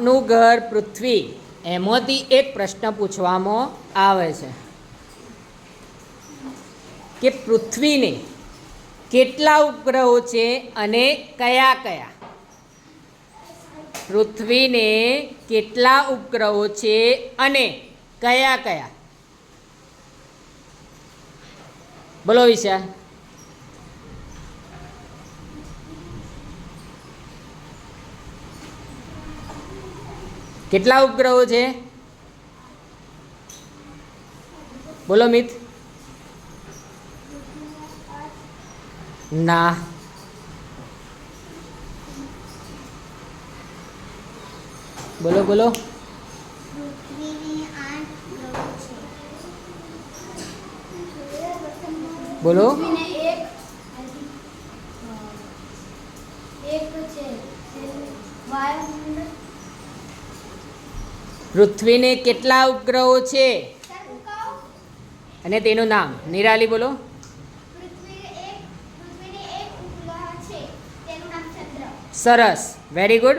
નું ઘર પૃથ્વી, એમાંથી એક પ્રશ્ન પૂછવામાં આવે છે કે પૃથ્વીને કેટલા ઉપગ્રહો છે અને કયા કયા? પૃથ્વીને કેટલા ઉપગ્રહો છે અને કયા કયા? બોલો વિશા. કેટલા ઉપગ્રહો છે? બોલો મિત. ના. બોલો બોલો. બોલો. પૃથ્વીને કેટલા ઉપગ્રહો છે અને તેનું નામ? નિરાલી બોલો. સરસ, વેરી ગુડ.